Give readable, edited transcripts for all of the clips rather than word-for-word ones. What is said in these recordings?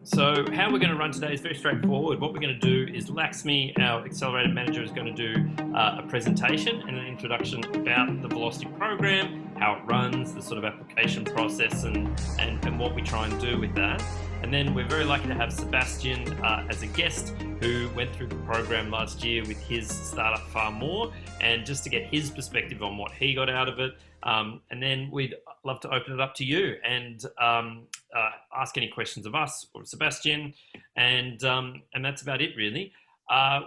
So how we're going to run today is very straightforward. What we're going to do is Laxmi, our accelerator manager, is going to do a presentation and an introduction about the Velocity program, how it runs, the sort of application process, and what we try and do with that. And then we're very lucky to have Sebastian as a guest who went through the program last year with his startup Far More, and just to get his perspective on what he got out of it. And then we'd love to open it up to you and ask any questions of us or Sebastian, and that's about it really.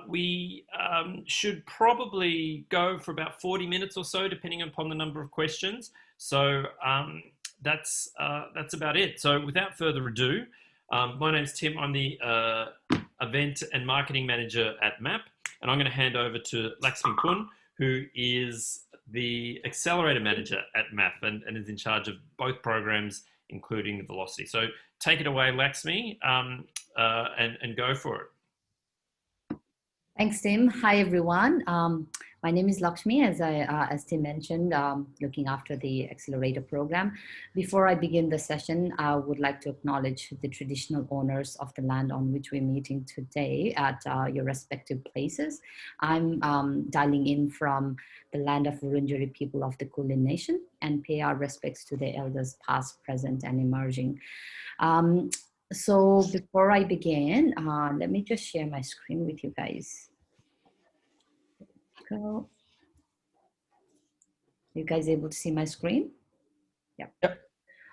We should probably go for about 40 minutes or so, depending upon the number of questions. So that's about it. So without further ado, my name's Tim. I'm the event and marketing manager at MAP, and I'm going to hand over to Laxmi Pun, who is the accelerator manager at MAP and is in charge of both programs, including the Velocity. So take it away, Laxmi, and go for it. Thanks, Tim. Hi, everyone. My name is Lakshmi, as Tim mentioned, looking after the accelerator program. Before I begin the session, I would like to acknowledge the traditional owners of the land on which we're meeting today at your respective places. I'm dialing in from the land of Wurundjeri people of the Kulin Nation, and pay our respects to the elders past, present, and emerging. So before I begin, let me just share my screen with you guys. Go. You guys able to see my screen? Yep.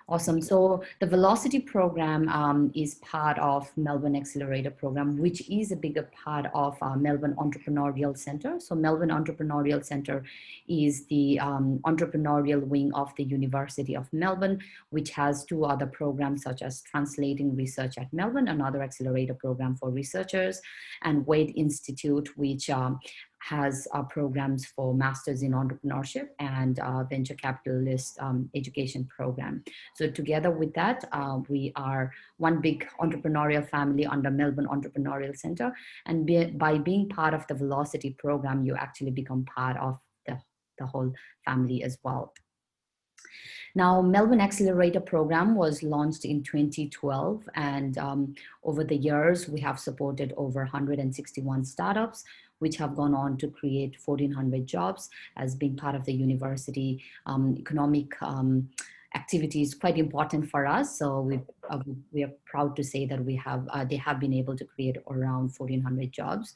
Awesome. So the Velocity program is part of Melbourne Accelerator Program, which is a bigger part of Melbourne Entrepreneurial Centre. So Melbourne Entrepreneurial Centre is the entrepreneurial wing of the University of Melbourne, which has two other programs such as Translating Research at Melbourne, another accelerator program for researchers, and Wade Institute, which has programs for Masters in Entrepreneurship and Venture Capitalist Education Program. So together with that, we are one big entrepreneurial family under Melbourne Entrepreneurial Centre. And by being part of the Velocity program, you actually become part of the whole family as well. Now, Melbourne Accelerator Program was launched in 2012, and over the years, we have supported over 161 startups, which have gone on to create 1,400 jobs as being part of the university economic activity is quite important for us. So we are proud to say that they have been able to create around 1,400 jobs.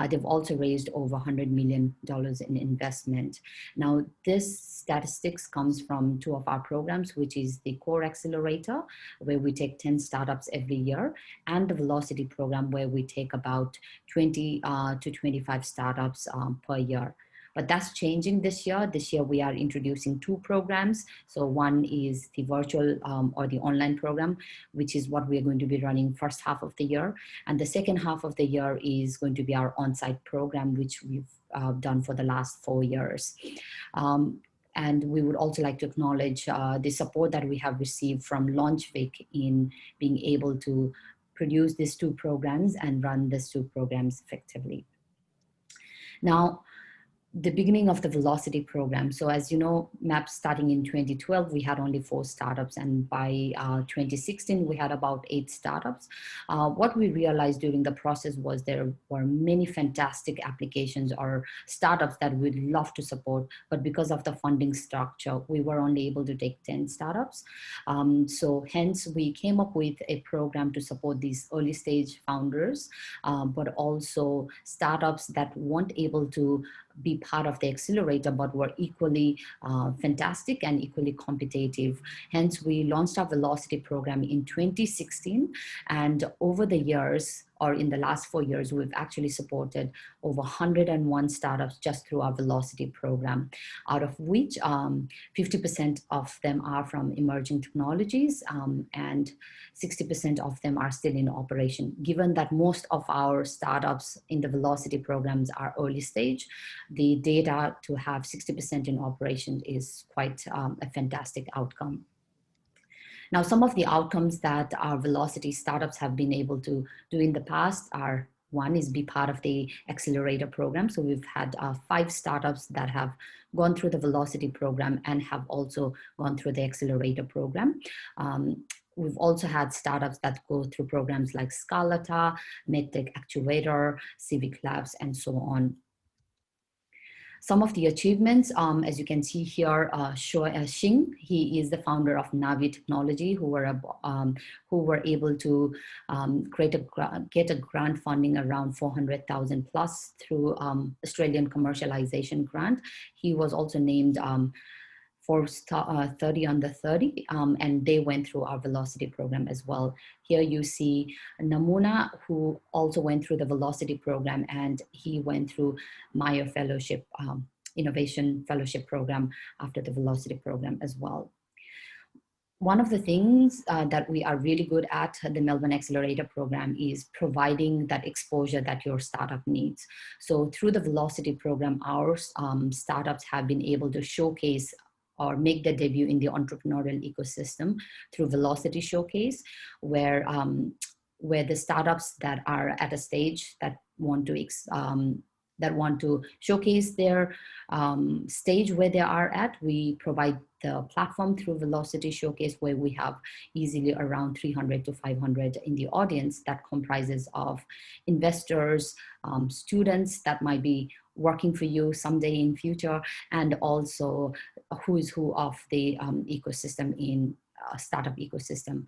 They've also raised over $100 million in investment. Now, this statistics comes from two of our programs, which is the Core Accelerator, where we take 10 startups every year, and the Velocity program, where we take about 20 to 25 startups per year. But that's changing this year. This year, we are introducing two programs. So one is the virtual or the online program, which is what we're going to be running first half of the year. And the second half of the year is going to be our on-site program, which we've done for the last 4 years. And we would also like to acknowledge the support that we have received from LaunchVic in being able to produce these two programs and run these two programs effectively. Now, the beginning of the Velocity program. So as you know, MAP starting in 2012, we had only 4 startups. And by 2016, we had about 8 startups. What we realized during the process was there were many fantastic applications or startups that we'd love to support, but because of the funding structure, we were only able to take 10 startups. So hence we came up with a program to support these early stage founders, but also startups that weren't able to be part of the accelerator, but were equally fantastic and equally competitive. Hence, we launched our Velocity program in 2016. And over the years, or in the last 4 years, we've actually supported over 101 startups just through our Velocity program, out of which 50% of them are from emerging technologies and 60% of them are still in operation. Given that most of our startups in the Velocity programs are early stage, the data to have 60% in operation is quite a fantastic outcome. Now, some of the outcomes that our Velocity startups have been able to do in the past are, one is be part of the accelerator program. So we've had 5 startups that have gone through the Velocity program and have also gone through the accelerator program. we've also had startups that go through programs like Gala, MedTech Actuator, Civic Labs, and so on. Some of the achievements, as you can see here, Xing, he is the founder of Navi Technology, who were able to get a grant funding around 400,000 plus through Australian commercialization grant. He was also named Forbes 30 under 30, and they went through our Velocity program as well. Here you see Namuna, who also went through the Velocity program, and he went through Meyer Fellowship, Innovation Fellowship program after the Velocity program as well. One of the things that we are really good at the Melbourne Accelerator program is providing that exposure that your startup needs. So through the Velocity program, our startups have been able to showcase or make their debut in the entrepreneurial ecosystem through Velocity Showcase, where the startups that are at a stage that want to showcase their stage where they are at, we provide the platform through Velocity Showcase, where we have easily around 300 to 500 in the audience that comprises of investors, students that might be working for you someday in future, and also who is who of the ecosystem in startup ecosystem.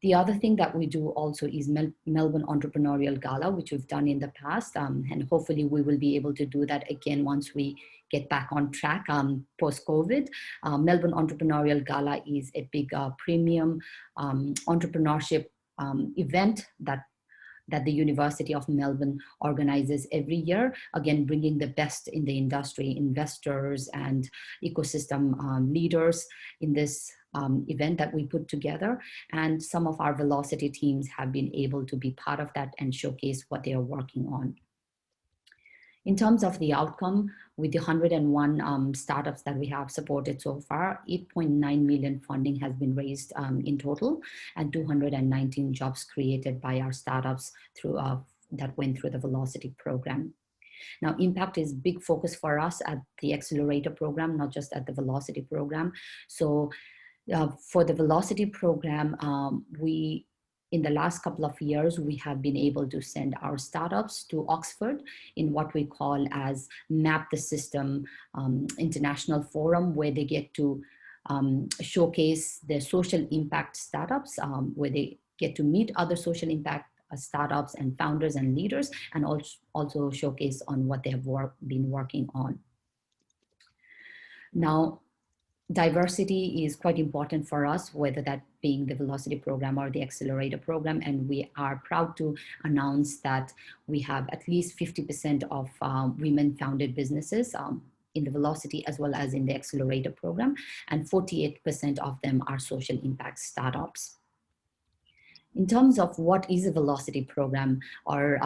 The other thing that we do also is Melbourne Entrepreneurial Gala, which we've done in the past, and hopefully we will be able to do that again once we get back on track post-COVID. Melbourne Entrepreneurial Gala is a big premium entrepreneurship event that the University of Melbourne organizes every year, again, bringing the best in the industry, investors and ecosystem leaders in this event that we put together. And some of our Velocity teams have been able to be part of that and showcase what they are working on. In terms of the outcome, with the 101 startups that we have supported so far, 8.9 million funding has been raised in total, and 219 jobs created by our startups through that went through the Velocity program. Now, impact is big focus for us at the Accelerator program, not just at the Velocity program. So for the Velocity program, in the last couple of years, we have been able to send our startups to Oxford in what we call as Map the System International Forum, where they get to showcase their social impact startups, where they get to meet other social impact startups and founders and leaders, and also showcase on what they have been working on. Now, diversity is quite important for us, whether that being the Velocity program or the Accelerator program, and we are proud to announce that we have at least 50% of women-founded businesses in the Velocity as well as in the Accelerator program, and 48% of them are social impact startups. In terms of what is a Velocity program or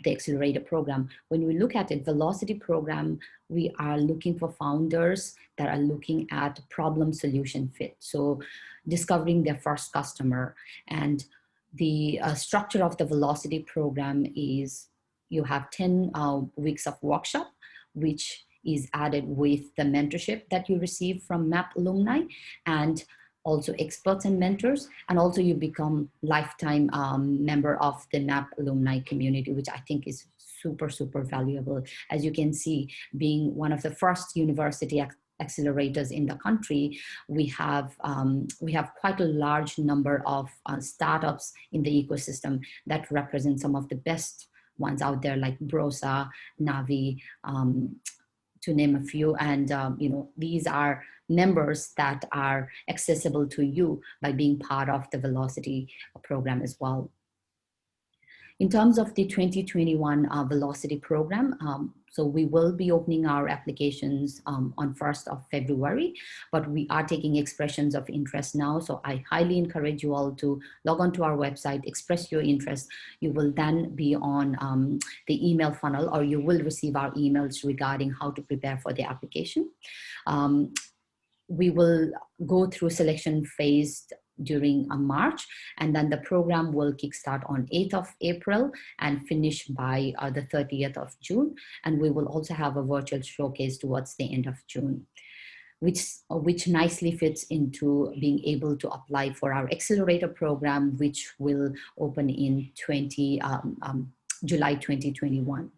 the Accelerator program, when we look at it, Velocity program, we are looking for founders that are looking at problem solution fit. So discovering their first customer. And the structure of the Velocity program is you have 10 weeks of workshop, which is added with the mentorship that you receive from MAP alumni, and also experts and mentors, and also you become lifetime member of the MAP alumni community, which I think is super, super valuable. As you can see, being one of the first university accelerators in the country, we have quite a large number of startups in the ecosystem that represent some of the best ones out there, like Brosa, Navi, to name a few. And these are members that are accessible to you by being part of the Velocity program as well. In terms of the 2021 Velocity program, so we will be opening our applications on 1st of February, but we are taking expressions of interest now. So I highly encourage you all to log on to our website, express your interest. You will then be on the email funnel, or you will receive our emails regarding how to prepare for the application. We will go through selection phase during March, and then the program will kickstart on 8th of April and finish by the 30th of June. And we will also have a virtual showcase towards the end of June. which nicely fits into being able to apply for our accelerator program, which will open in July 2021.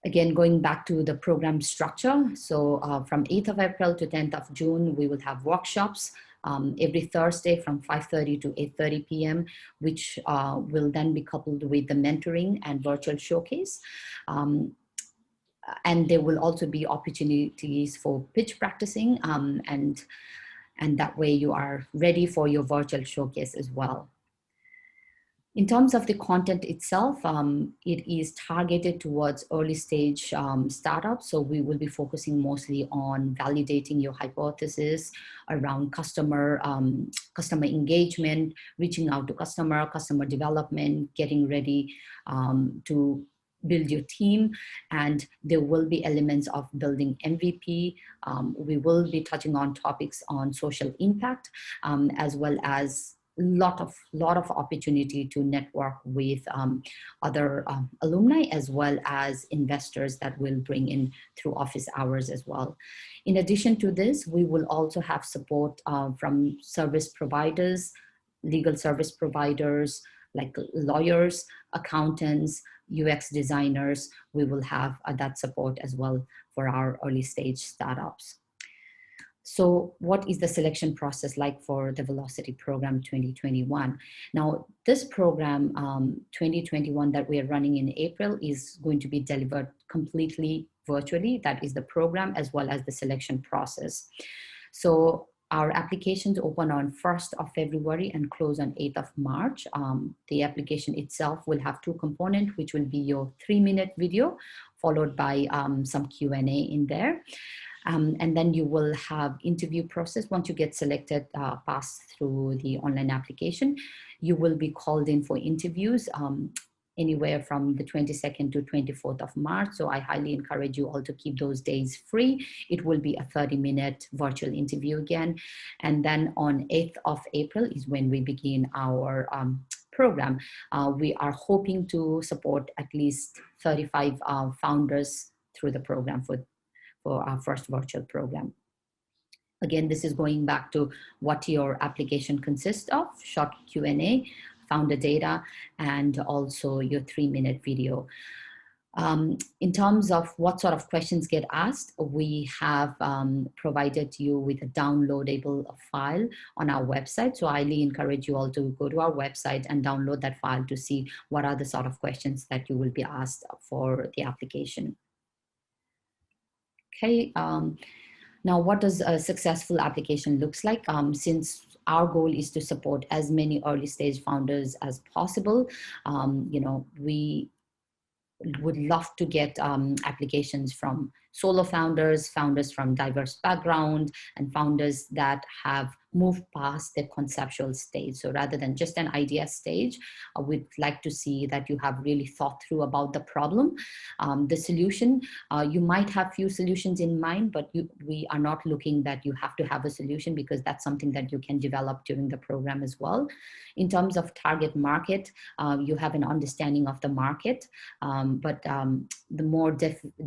Again, going back to the program structure. So from 8th of April to 10th of June, we will have workshops every Thursday from 5:30 to 8:30 p.m., which will then be coupled with the mentoring and virtual showcase. And there will also be opportunities for pitch practicing, and that way you are ready for your virtual showcase as well. In terms of the content itself, it is targeted towards early stage startups. So we will be focusing mostly on validating your hypothesis around customer engagement, reaching out to customer development, getting ready to build your team, and there will be elements of building MVP. We will be touching on topics on social impact, as well as lot of opportunity to network with other alumni, as well as investors that will bring in through office hours as well. In addition to this, we will also have support from service providers, legal service providers, like lawyers, accountants, UX designers. We will have that support as well for our early stage startups. So what is the selection process like for the Velocity Program 2021? Now, this program 2021 that we are running in April is going to be delivered completely virtually. That is the program as well as the selection process. So our applications open on 1st of February and close on 8th of March. The application itself will have two components, which will be your 3-minute video, followed by some Q&A in there. And then you will have interview process. Once you get selected, pass through the online application, you will be called in for interviews anywhere from the 22nd to 24th of March. So I highly encourage you all to keep those days free. It will be a 30-minute virtual interview again. And then on 8th of April is when we begin our program. We are hoping to support at least 35 founders through the program for our first virtual program. Again, this is going back to what your application consists of: short Q&A, founder data, and also your 3-minute video. In terms of what sort of questions get asked, we have provided you with a downloadable file on our website. So I highly encourage you all to go to our website and download that file to see what are the sort of questions that you will be asked for the application. Okay, now what does a successful application looks like? Since our goal is to support as many early stage founders as possible, we would love to get applications from solo founders, founders from diverse background, and founders that have moved past the conceptual stage. So rather than just an idea stage, we'd like to see that you have really thought through about the problem, the solution. You might have few solutions in mind, but we are not looking that you have to have a solution, because that's something that you can develop during the program as well. In terms of target market, you have an understanding of the market, but the more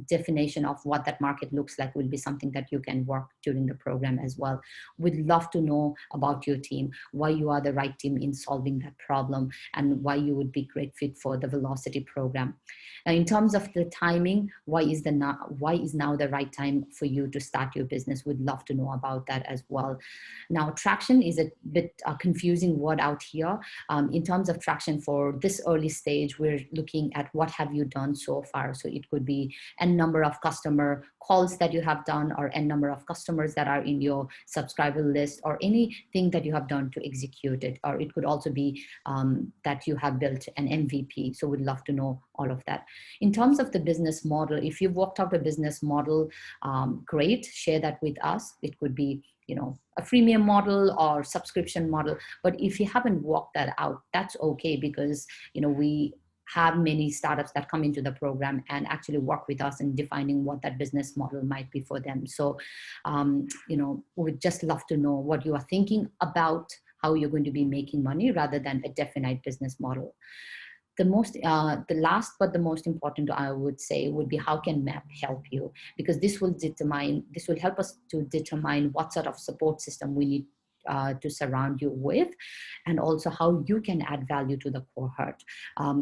definition of what that market looks like will be something that you can work during the program as well. We'd love to know about your team, why you are the right team in solving that problem, and why you would be great fit for the Velocity program. Now, in terms of the timing, why is now the right time for you to start your business? We'd love to know about that as well. Now, traction is a bit confusing word out here. In terms of traction for this early stage, we're looking at what have you done so far. So it could be n number of customer calls that you have done, or n number of customers that are in your subscriber list, or anything that you have done to execute it. Or it could also be that you have built an MVP. So we'd love to know all of that. In terms of the business model, if you've worked out a business model, great, share that with us. It could be, a freemium model or subscription model. But if you haven't worked that out, that's okay, because, we have many startups that come into the program and actually work with us in defining what that business model might be for them. So, we'd just love to know what you are thinking about how you're going to be making money, rather than a definite business model. The last but the most important, I would say, would be how can MAP help you? Because this will help us to determine what sort of support system we need to surround you with, and also how you can add value to the cohort.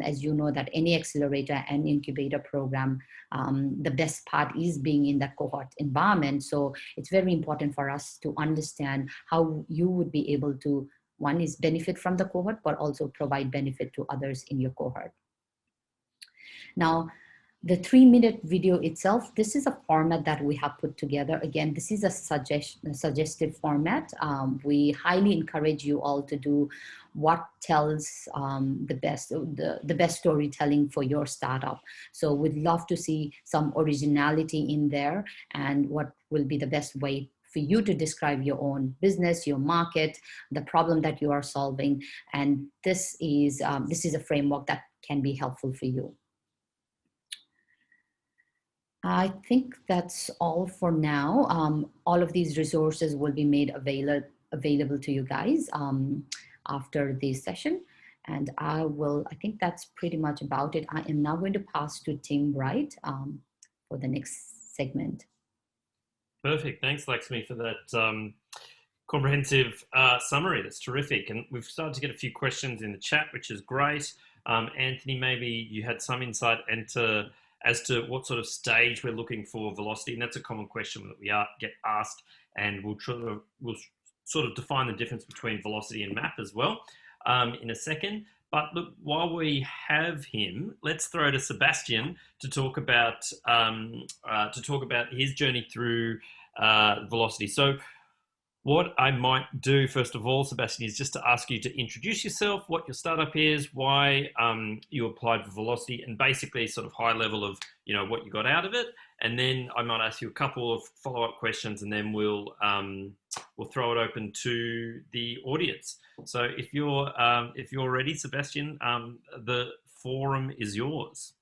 As you know, that any accelerator and incubator program, the best part is being in that cohort environment. So it's very important for us to understand how you would be able to, one is benefit from the cohort, but also provide benefit to others in your cohort. Now, the 3-minute video itself, this is a format that we have put together. Again, this is a suggestive format. We highly encourage you all to do what tells the best storytelling for your startup. So we'd love to see some originality in there, and what will be the best way for you to describe your own business, your market, the problem that you are solving. And this is a framework that can be helpful for you. I think that's all for now. All of these resources will be made available to you guys after this session. And I think that's pretty much about it. I am now going to pass to Tim Wright for the next segment. Perfect. Thanks, Laxmi, for that comprehensive summary. That's terrific. And we've started to get a few questions in the chat, which is great. Anthony, maybe you had some insight as to what sort of stage we're looking for velocity, and that's a common question that we get asked, and we'll sort of define the difference between velocity and MAP as well in a second. But look, while we have him, let's throw to Sebastian to talk about his journey through velocity. So what I might do, first of all, Sebastian, is just to ask you to introduce yourself, what your startup is, why you applied for Velocity, and basically sort of high level of, what you got out of it. And then I might ask you a couple of follow-up questions, and then we'll throw it open to the audience. So if you're ready, Sebastian, the forum is yours.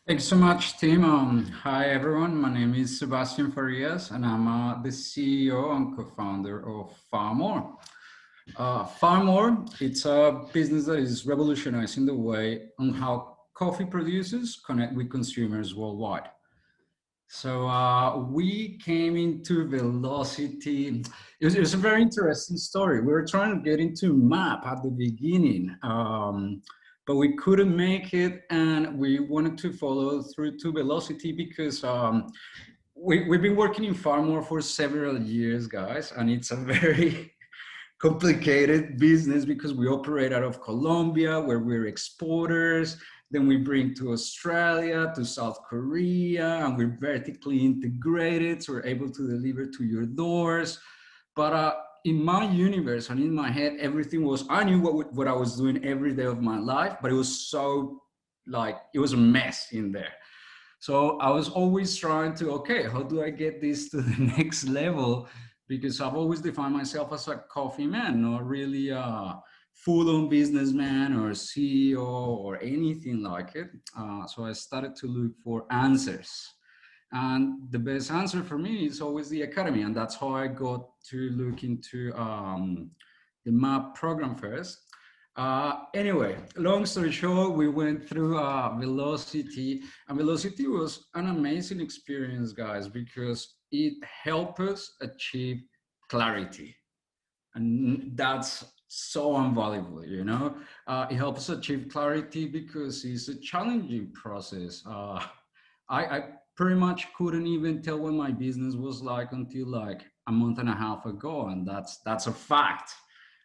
Thanks so much, Tim. Hi, everyone. My name is Sebastian Farias, and I'm the CEO and co-founder of Farmore. Farmore, it's a business that is revolutionizing the way on how coffee producers connect with consumers worldwide. So we came into Velocity. It was a very interesting story. We were trying to get into MAP at the beginning. But we couldn't make it, and we wanted to follow through to Velocity because we've been working in Farmore for several years, guys, and it's a very complicated business because we operate out of Colombia, where we're exporters, then we bring to Australia, to South Korea, and we're vertically integrated, so we're able to deliver to your doors. But in my universe and in my head, everything was, I knew what I was doing every day of my life, but it was so it was a mess in there. So I was always trying to, okay, how do I get this to the next level? Because I've always defined myself as a coffee man, not really a full-on businessman or CEO or anything like it. So I started to look for answers. And the best answer for me is always the academy. And that's how I got to look into the MAP program first. Anyway, long story short, we went through Velocity. And Velocity was an amazing experience, guys, because it helped us achieve clarity. And that's so invaluable, It helps us achieve clarity because it's a challenging process. I pretty much couldn't even tell what my business was like until a month and a half ago, and that's a fact.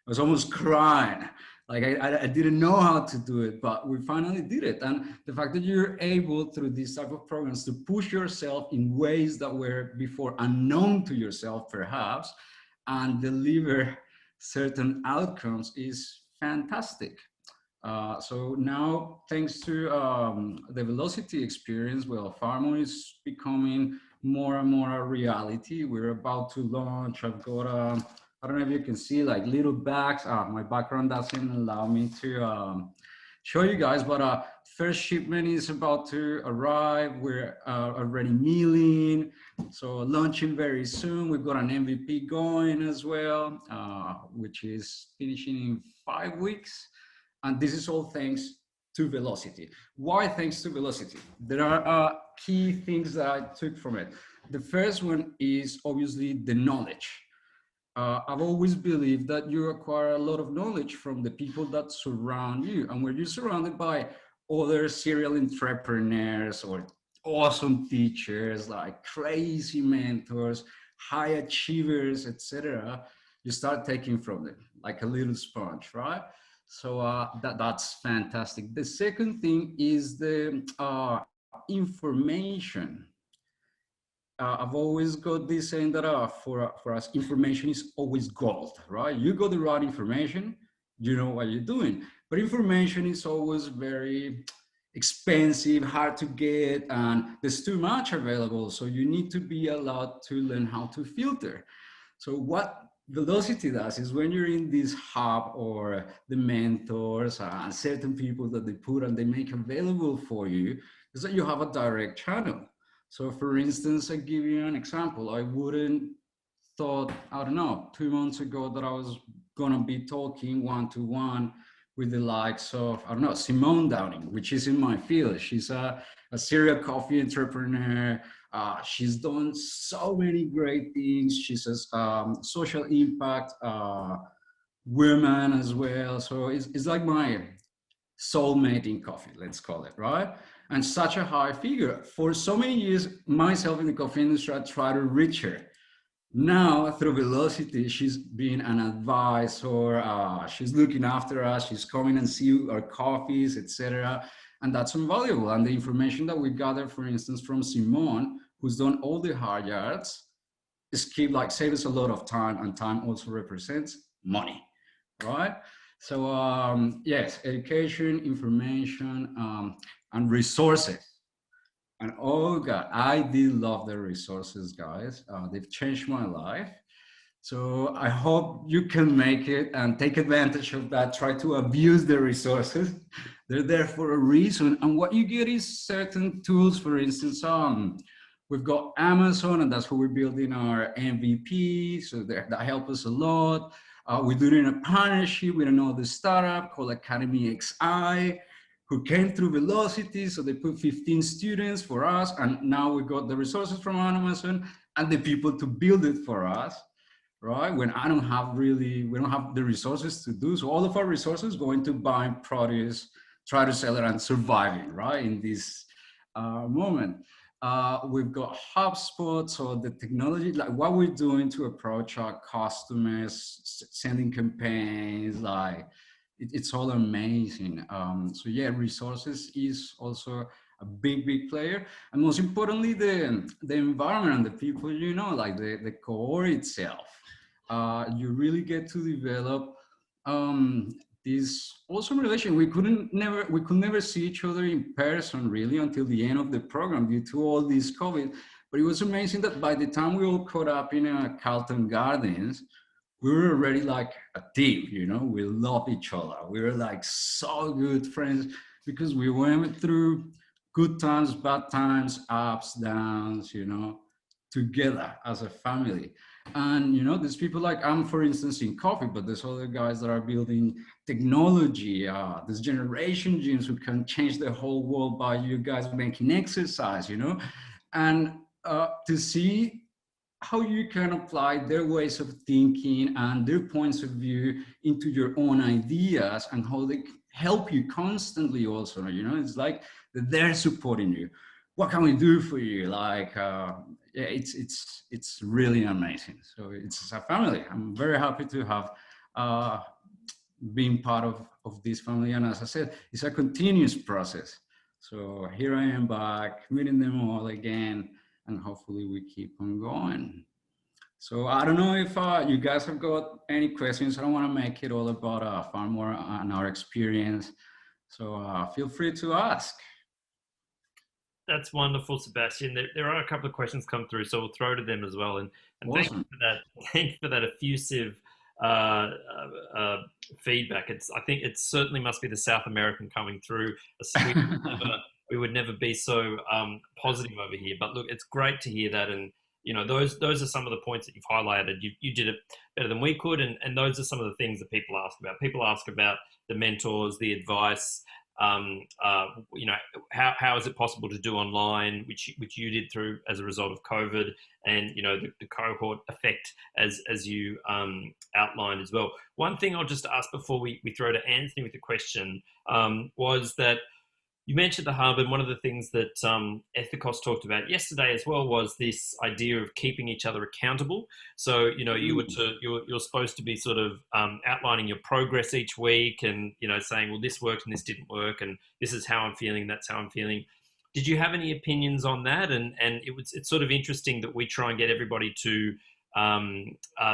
I was almost crying, I didn't know how to do it, but we finally did it. And the fact that you're able through these type of programs to push yourself in ways that were before unknown to yourself, perhaps, and deliver certain outcomes is fantastic. So now, thanks to the Velocity experience, Farmore is becoming more and more a reality. We're about to launch. I've got I don't know if you can see little bags. My background doesn't allow me to show you guys, but first shipment is about to arrive. We're already milling, so launching very soon. We've got an MVP going as well, which is finishing in 5 weeks. And this is all thanks to velocity. Why thanks to velocity? There are key things that I took from it. The first one is obviously the knowledge. I've always believed that you acquire a lot of knowledge from the people that surround you. And when you're surrounded by other serial entrepreneurs or awesome teachers, like crazy mentors, high achievers, etc., you start taking from them like a little sponge, right? So that's fantastic. The second thing is the information. I've always got this saying that for us, information is always gold, right? You got the right information, you know what you're doing. But information is always very expensive, hard to get, and there's too much available. So you need to be allowed to learn how to filter. So what Velocity does is when you're in this hub or the mentors and certain people that they put and they make available for you, is that you have a direct channel. So for instance, I give you an example. I wouldn't thought, I don't know, 2 months ago that I was gonna be talking one-to-one with the likes of, I don't know, Simone Downing, which is in my field. She's a serial coffee entrepreneur. She's done so many great things. She's a social impact woman as well. So it's like my soulmate in coffee, let's call it, right? And such a high figure. For so many years, myself in the coffee industry, I tried to reach her. Now, through Velocity, she's been an advisor. She's looking after us. She's coming and see our coffees, etc. And that's invaluable. And the information that we gather, for instance, from Simone, who's done all the hard yards, save us a lot of time, and time also represents money, right? So yes, education, information, and resources. And oh God, I did love the resources, guys. They've changed my life. So I hope you can make it and take advantage of that. Try to abuse the resources. They're there for a reason. And what you get is certain tools. For instance, we've got Amazon, and that's where we're building our MVP. So that helps us a lot. We're doing a partnership with another startup called Academy XI, who came through Velocity. So they put 15 students for us. And now we got the resources from Amazon and the people to build it for us, right? When we don't have the resources to do. So all of our resources go into buying produce, try to sell it and surviving, right? In this moment. We've got HubSpot, so the technology, like what we're doing to approach our customers, sending campaigns, like it's all amazing. So yeah, resources is also a big player, and most importantly, the environment and the people, you know, like the core itself. You really get to develop this awesome relation. We could never see each other in person really until the end of the program due to all this COVID. But it was amazing that by the time we all caught up in Carlton Gardens, we were already like a team, you know, we love each other. We were like so good friends because we went through good times, bad times, ups, downs, you know, together as a family. And, you know, there's people like for instance, in coffee, but there's other guys that are building technology. There's generation gyms who can change the whole world by you guys making exercise, you know, and to see how you can apply their ways of thinking and their points of view into your own ideas and how they help you constantly also, you know, it's like they're supporting you. What can we do for you? Like, yeah, it's really amazing. So it's a family. I'm very happy to have been part of this family. And as I said, it's a continuous process. So here I am back, meeting them all again, and hopefully we keep on going. So I don't know if you guys have got any questions. I don't want to make it all about Farmore and our experience. So feel free to ask. That's wonderful, Sebastian. There are a couple of questions come through, so we'll throw to them as well. And awesome. Thank you for that effusive feedback. I think it certainly must be the South American coming through. We would never be so positive over here. But look, it's great to hear that, and You know, those are some of the points that you've highlighted. You did it better than we could, and those are some of the things that people ask about. People ask about the mentors, the advice. You know, how is it possible to do online, which you did through as a result of COVID, and you know the cohort effect as you outlined as well. One thing I'll just ask before we throw to Anthony with the question was that you mentioned the hub, and one of the things that Ethicos talked about yesterday as well was this idea of keeping each other accountable. So, you know, you're supposed to be sort of outlining your progress each week, and you know, saying, well, this worked and this didn't work, and this is how I'm feeling, that's how I'm feeling. Did you have any opinions on that? And it's sort of interesting that we try and get everybody to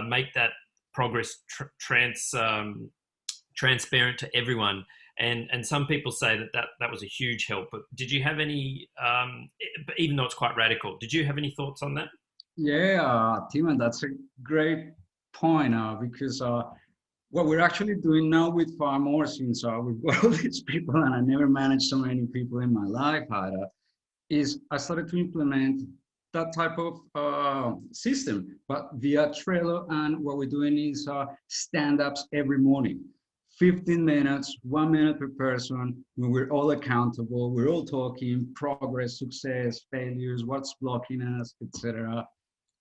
make that progress transparent to everyone. And some people say that was a huge help. But did you have any, even though it's quite radical, did you have any thoughts on that? Yeah, Tim, that's a great point because what we're actually doing now with Far More, since we've got all these people and I never managed so many people in my life, is I started to implement that type of system, but via Trello. And what we're doing is stand-ups every morning. 15 minutes, 1 minute per person, when we're all accountable, we're all talking progress, success, failures, what's blocking us, etc.,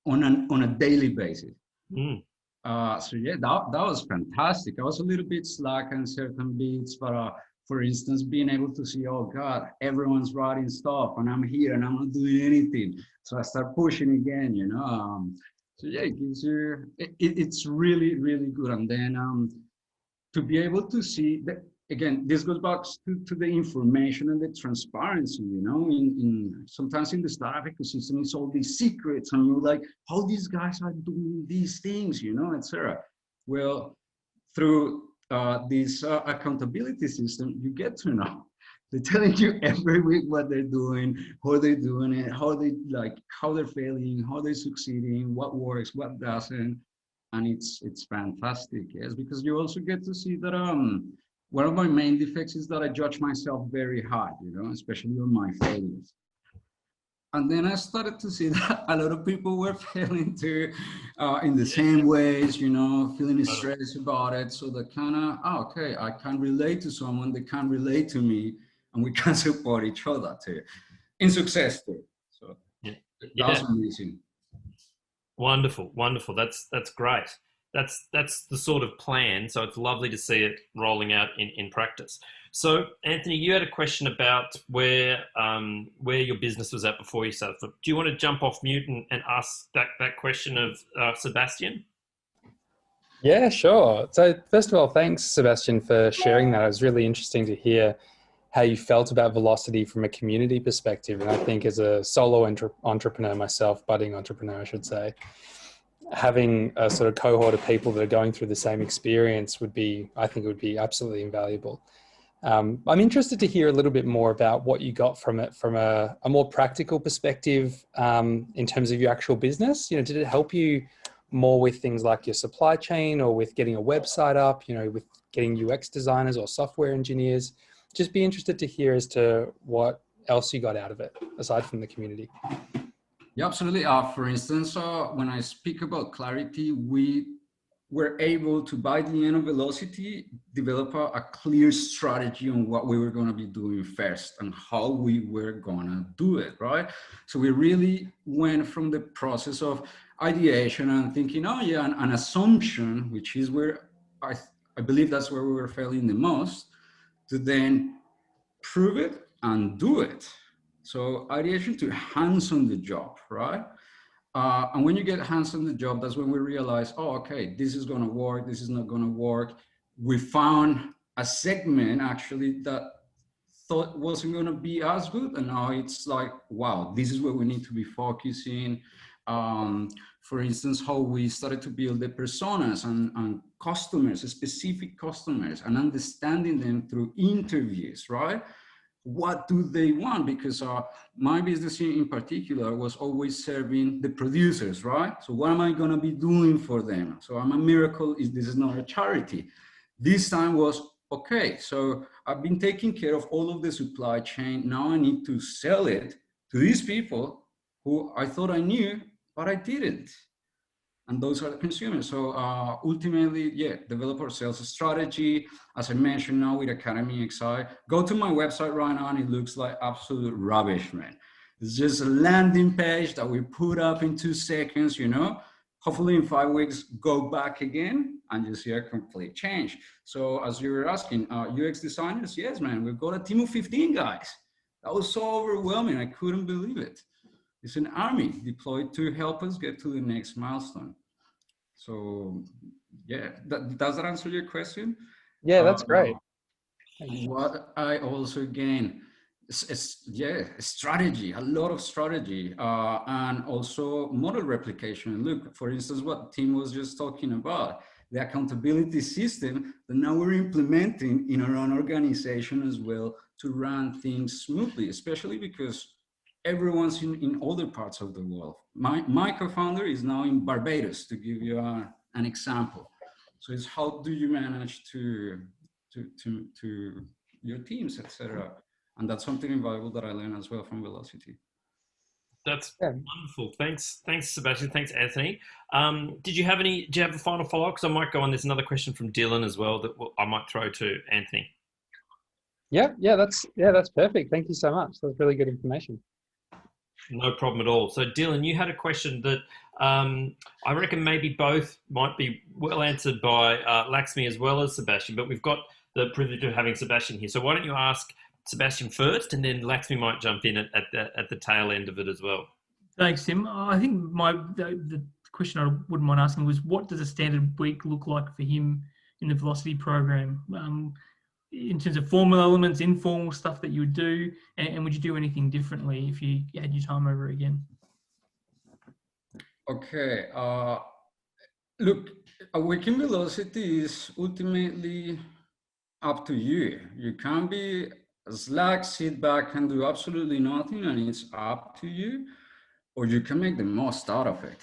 on a daily basis. So yeah, that was fantastic. I was a little bit slack on certain bits, but for instance, being able to see, oh God, everyone's writing stuff and I'm here and I'm not doing anything. So I start pushing again, you know. So yeah, it gives you, it's really, really good. And then to be able to see that, again, this goes back to the information and the transparency, you know, in sometimes in the startup ecosystem, it's all these secrets and you're like, how these guys are doing these things, you know, etc. Well, through this accountability system, you get to know. They're telling you every week what they're doing, how they're doing it, how they're failing, how they're succeeding, what works, what doesn't. And it's fantastic, yes, because you also get to see that one of my main defects is that I judge myself very hard, you know, especially on my failures. And then I started to see that a lot of people were failing too, in the same ways, you know, feeling stressed about it. So that kind of, okay, I can relate to someone, they can relate to me, and we can support each other too, in success too. So that's amazing. Wonderful. That's great. That's the sort of plan. So it's lovely to see it rolling out in practice. So Anthony, you had a question about where your business was at before you started. Do you want to jump off mute and ask that question of Sebastian? Yeah, sure. So first of all, thanks, Sebastian, for sharing that. It was really interesting to hear how you felt about velocity from a community perspective. And I think as a solo entrepreneur myself, budding entrepreneur, I should say, having a sort of cohort of people that are going through the same experience would be absolutely invaluable. I'm interested to hear a little bit more about what you got from it from a more practical perspective in terms of your actual business. You know, did it help you more with things like your supply chain or with getting a website up, you know, with getting UX designers or software engineers? Just be interested to hear as to what else you got out of it, aside from the community. Yeah, absolutely. For instance, when I speak about clarity, we were able to, by the end of Velocity, develop a clear strategy on what we were going to be doing first and how we were going to do it, right? So we really went from the process of ideation and thinking, oh yeah, an assumption, which is where I believe that's where we were failing the most, to then prove it and do it. So ideation to hands on the job, right? And when you get hands on the job, that's when we realize, oh, okay, this is going to work. This is not going to work. We found a segment actually that thought wasn't going to be as good. And now it's like, wow, this is where we need to be focusing. For instance, how we started to build the personas and customers, specific customers, and understanding them through interviews, right? What do they want? Because my business in particular was always serving the producers, right? So what am I going to be doing for them? So I'm a miracle. This is not a charity. This time was, okay, so I've been taking care of all of the supply chain. Now I need to sell it to these people who I thought I knew, but I didn't. And those are the consumers. So ultimately, yeah, develop our sales strategy. As I mentioned now with Academy XI, go to my website right now and it looks like absolute rubbish, man. It's just a landing page that we put up in 2 seconds, you know. Hopefully in 5 weeks, go back again and you see a complete change. So as you were asking, UX designers, yes, man, we've got a team of 15 guys. That was so overwhelming. I couldn't believe it. It's an army deployed to help us get to the next milestone. So yeah, does that answer your question? Yeah, that's great. What I also gain strategy, a lot of strategy, and also model replication. Look, for instance, what Tim was just talking about, the accountability system that now we're implementing in our own organization as well to run things smoothly, especially because everyone's in other parts of the world. My co-founder is now in Barbados, to give you an example. So it's how do you manage to your teams, etc. And that's something invaluable that I learned as well from Velocity. That's wonderful. Thanks, Sebastian. Thanks, Anthony. Do you have a final follow-up? Because I might go on. There's another question from Dylan as well that I might throw to Anthony. Yeah, that's perfect. Thank you so much. That's really good information. No problem at all. So Dylan, you had a question that I reckon maybe both might be well answered by Laxmi as well as Sebastian, but we've got the privilege of having Sebastian here. So why don't you ask Sebastian first, and then Laxmi might jump in at the tail end of it as well. Thanks, Tim. I think the question I wouldn't mind asking was, what does a standard week look like for him in the Velocity program? In terms of formal elements, informal stuff that you would do, and would you do anything differently if you had your time over again? Okay. Look, a week in Velocity is ultimately up to you. You can't be slack, sit back and do absolutely nothing, and it's up to you, or you can make the most out of it.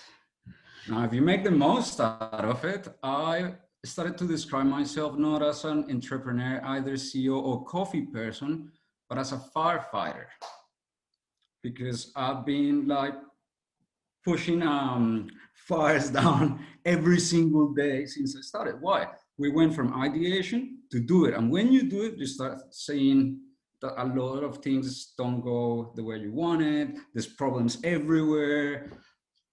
Now, if you make the most out of it, I started to describe myself not as an entrepreneur, either CEO or coffee person, but as a firefighter, because I've been like pushing fires down every single day since I started. Why? We went from ideation to do it. And when you do it, you start seeing that a lot of things don't go the way you wanted. There's problems everywhere.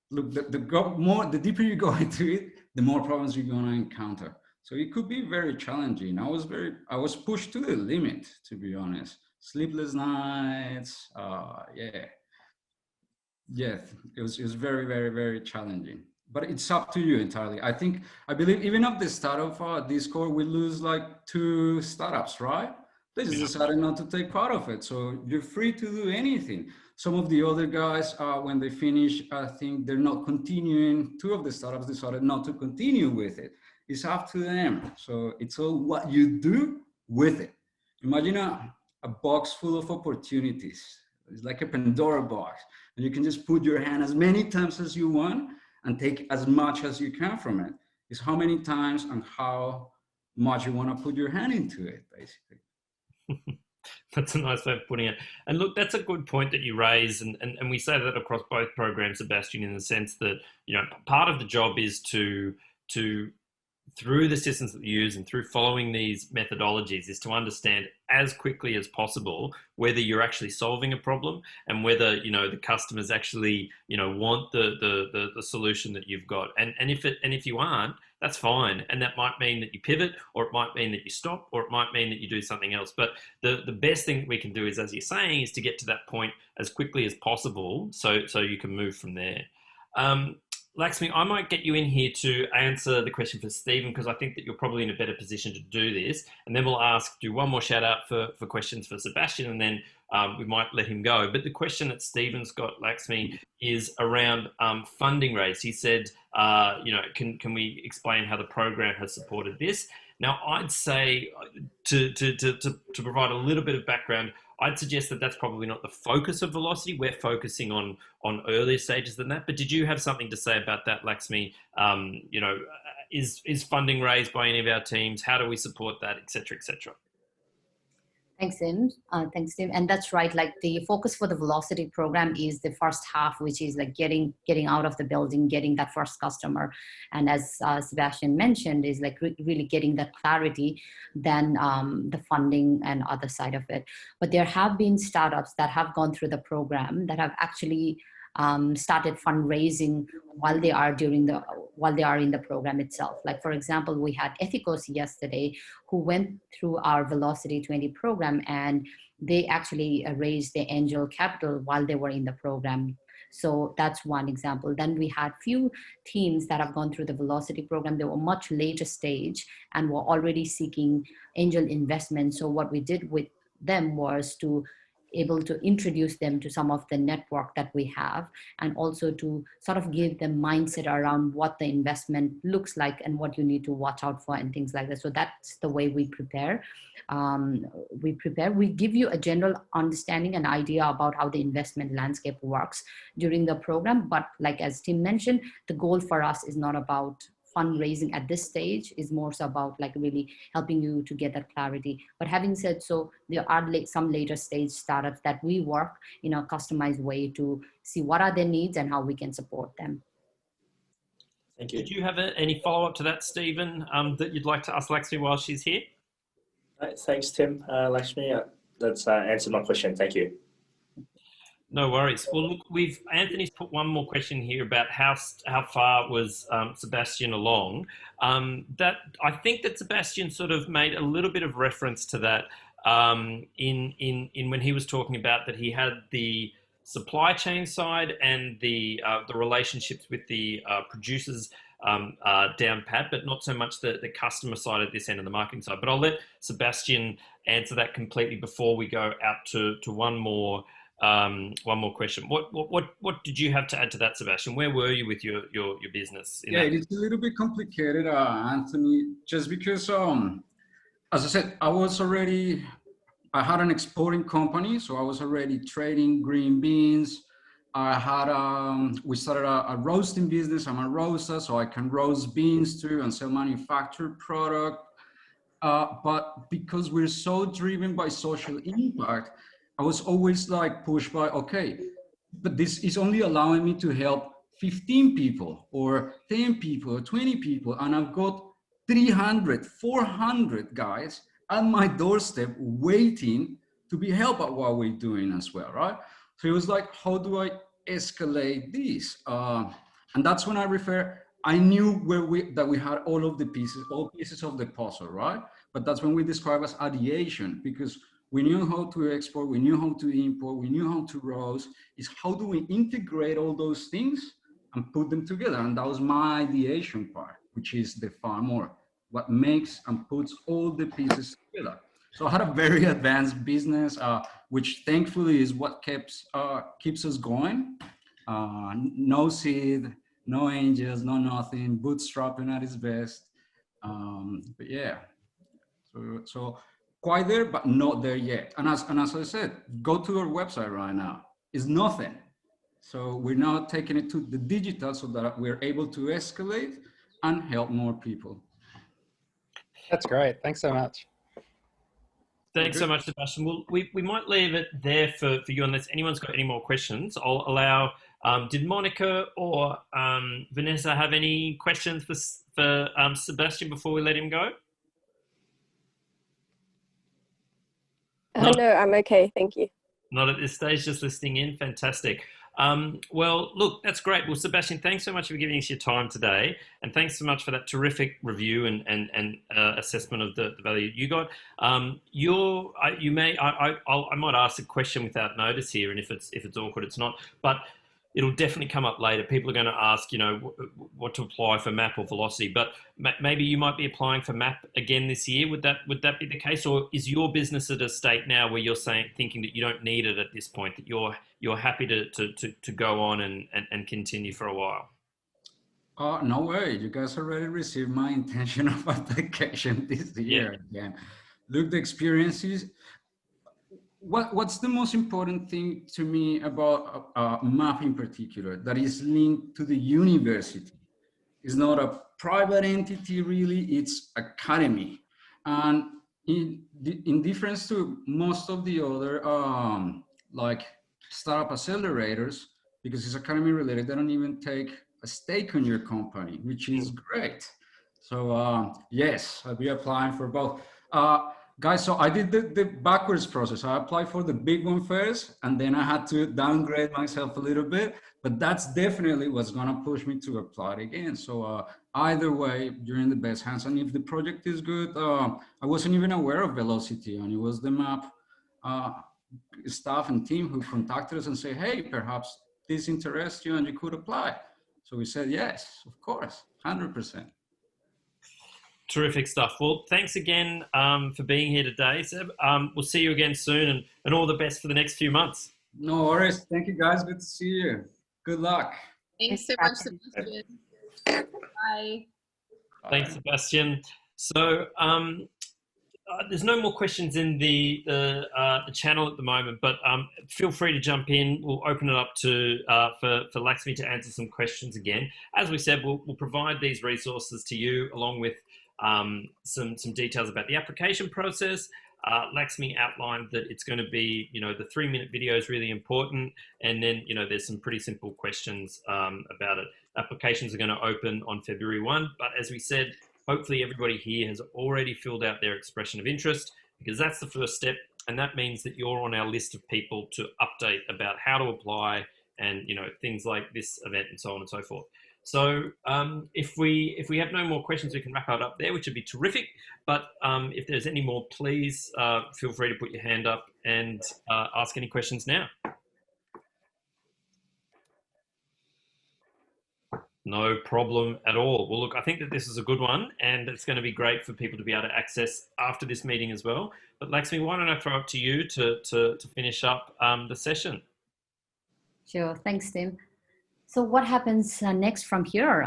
Look, the deeper you go into it, the more problems you're gonna encounter. So it could be very challenging. I was pushed to the limit, to be honest. Sleepless nights, yeah, it was very, very, very challenging. But it's up to you entirely. I believe even at the start of Discord, we lose like 2 startups, right? They just decided not to take part of it. So you're free to do anything. Some of the other guys, when they finish, I think they're not continuing. 2 of the startups decided not to continue with it. It's up to them. So it's all what you do with it. Imagine a box full of opportunities. It's like a Pandora box. And you can just put your hand as many times as you want and take as much as you can from it. It's how many times and how much you want to put your hand into it, basically. That's a nice way of putting it. And look, that's a good point that you raise. And we say that across both programs, Sebastian, in the sense that, part of the job is to through the systems that you use and through following these methodologies is to understand as quickly as possible whether you're actually solving a problem and whether the customers actually want the solution that you've got, and if you aren't, that's fine, and that might mean that you pivot, or it might mean that you stop, or it might mean that you do something else. But the best thing that we can do is, as you're saying, is to get to that point as quickly as possible so you can move from there. Laxmi, I might get you in here to answer the question for Stephen, because I think that you're probably in a better position to do this. And then we'll do one more shout out for questions for Sebastian, and then we might let him go. But the question that Stephen's got, Laxmi, is around funding raise. He said, can we explain how the program has supported this? Now, I'd say to provide a little bit of background, I'd suggest that that's probably not the focus of Velocity. We're focusing on earlier stages than that. But did you have something to say about that, Laxmi? Is funding raised by any of our teams? How do we support that, et cetera, et cetera? Thanks, Tim. Thanks, Tim. And that's right. Like the focus for the Velocity program is the first half, which is like getting out of the building, getting that first customer. And as Sebastian mentioned, is like really getting that clarity, then the funding and other side of it. But there have been startups that have gone through the program that have actually started fundraising while they are in the program itself. Like for example, we had Ethicos yesterday who went through our Velocity 20 program, and they actually raised the angel capital while they were in the program. So that's one example. Then we had few teams that have gone through the Velocity program. They were much later stage and were already seeking angel investment. So what we did with them was to able to introduce them to some of the network that we have, and also to sort of give them mindset around what the investment looks like and what you need to watch out for and things like that. So that's the way we prepare. We give you a general understanding and idea about how the investment landscape works during the program. But like as Tim mentioned, the goal for us is not about fundraising at this stage, is more so about like really helping you to get that clarity. But having said so, there are some later stage startups that we work in a customized way to see what are their needs and how we can support them. Thank you. Did you have any follow-up to that, Stephen, that you'd like to ask Lakshmi while she's here? Thanks, Tim. Lakshmi, that's answered my question. Thank you. No worries. Well, look, Anthony's put one more question here about how far was Sebastian along. That I think that Sebastian sort of made a little bit of reference to that in when he was talking about that he had the supply chain side and the relationships with the producers down pat, but not so much the customer side at this end of the marketing side. But I'll let Sebastian answer that completely before we go out to one more question. What did you have to add to that, Sebastian? Where were you with your business? Yeah, it's a little bit complicated, Anthony, just because, as I said, I had an exporting company, so I was already trading green beans. We started a roasting business. I'm a roaster, so I can roast beans too and sell manufactured product. But because we're so driven by social impact, I was always like pushed by, okay, but this is only allowing me to help 15 people or 10 people or 20 people. And I've got 300, 400 guys at my doorstep waiting to be helped at what we're doing as well, right? So it was like, how do I escalate this? And that's when I knew that we had all pieces of the puzzle, right? But that's when we describe as ideation, because we knew how to export, we knew how to import, we knew how to roast. Is how do we integrate all those things and put them together? And that was my ideation part, which is the far more, what makes and puts all the pieces together. So I had a very advanced business, which thankfully is what keeps us going. No seed, no angels, no nothing, bootstrapping at its best. But yeah, so quite there, but not there yet. And as I said, go to our website right now. It's nothing. So we're now taking it to the digital so that we're able to escalate and help more people. That's great. Thanks so much. Thanks so much, Sebastian. Well, we might leave it there for you unless anyone's got any more questions. I'll allow, did Monica or Vanessa have any questions for Sebastian before we let him go? No, I'm okay. Thank you. Not at this stage, just listening in. Fantastic. Well, look, that's great. Well, Sebastian, thanks so much for giving us your time today. And thanks so much for that terrific review and assessment of the value you got. I might ask a question without notice here, and if it's awkward, it's not. But it'll definitely come up later. People are going to ask, what to apply for MAP or Velocity, but maybe you might be applying for MAP again this year. Would that be the case, or is your business at a state now where you're thinking that you don't need it at this point, that you're happy to go on and continue for a while? No way. You guys already received my intention of application this year again. Look, the experiences. What's the most important thing to me about MAP in particular, that is linked to the university? It's not a private entity really, it's academy. And in difference to most of the other like startup accelerators, because it's academy related, they don't even take a stake on your company, which is great. So yes, I'll be applying for both. Guys, so I did the backwards process. I applied for the big one first, and then I had to downgrade myself a little bit, but that's definitely what's gonna push me to apply again. So either way, you're in the best hands. And if the project is good, I wasn't even aware of Velocity, and it was the map staff and team who contacted us and say, hey, perhaps this interests you and you could apply. So we said, yes, of course, 100%. Terrific stuff. Well, thanks again for being here today, Seb. We'll see you again soon, and all the best for the next few months. No worries. Thank you, guys. Good to see you. Good luck. Thanks so much, Sebastian. Bye. Thanks, Sebastian. So there's no more questions in the channel at the moment, but feel free to jump in. We'll open it up to for Lakshmi to answer some questions again. As we said, we'll provide these resources to you along with some details about the application process. Lakshmi outlined that it's going to be, the 3-minute video is really important. And then, there's some pretty simple questions about it. Applications are going to open on February 1. But as we said, hopefully everybody here has already filled out their expression of interest, because that's the first step. And that means that you're on our list of people to update about how to apply and, things like this event and so on and so forth. So if we have no more questions, we can wrap it up there, which would be terrific. But if there's any more, please feel free to put your hand up and ask any questions now. No problem at all. Well, look, I think that this is a good one, and it's going to be great for people to be able to access after this meeting as well. But Lakshmi, why don't I throw it to you to finish up the session? Sure. Thanks, Tim. So what happens next from here?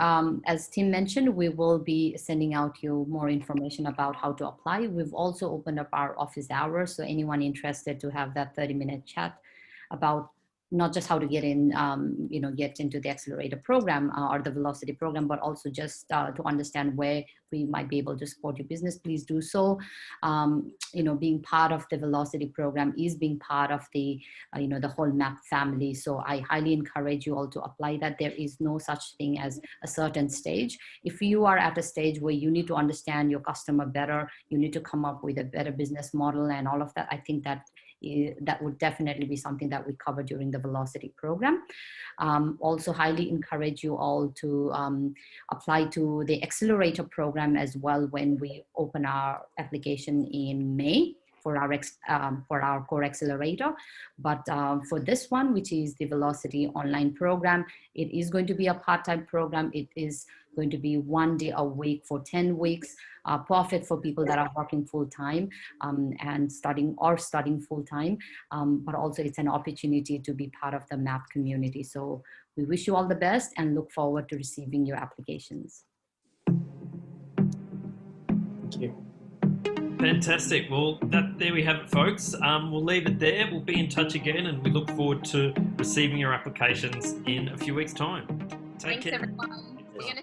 As Tim mentioned, we will be sending out you more information about how to apply. We've also opened up our office hours, so anyone interested to have that 30-minute chat about not just how to get in, get into the accelerator program or the velocity program, but also just to understand where we might be able to support your business, please do so. Being part of the velocity program is being part of the, the whole MAP family. So I highly encourage you all to apply that. There is no such thing as a certain stage. If you are at a stage where you need to understand your customer better, you need to come up with a better business model and all of that, I think that would definitely be something that we cover during the velocity program. Also highly encourage you all to apply to the accelerator program as well when we open our application in May for our core accelerator. But for this one, which is the velocity online program, it is going to be a part-time program. It is going to be 1 day a week for 10 weeks. Perfect for people that are working full-time and studying full-time, but also it's an opportunity to be part of the MAP community. So we wish you all the best and look forward to receiving your applications. Thank you. Fantastic. Well, there we have it, folks. We'll leave it there. We'll be in touch again, and we look forward to receiving your applications in a few weeks' time. Take care. Thanks, everyone. We're going to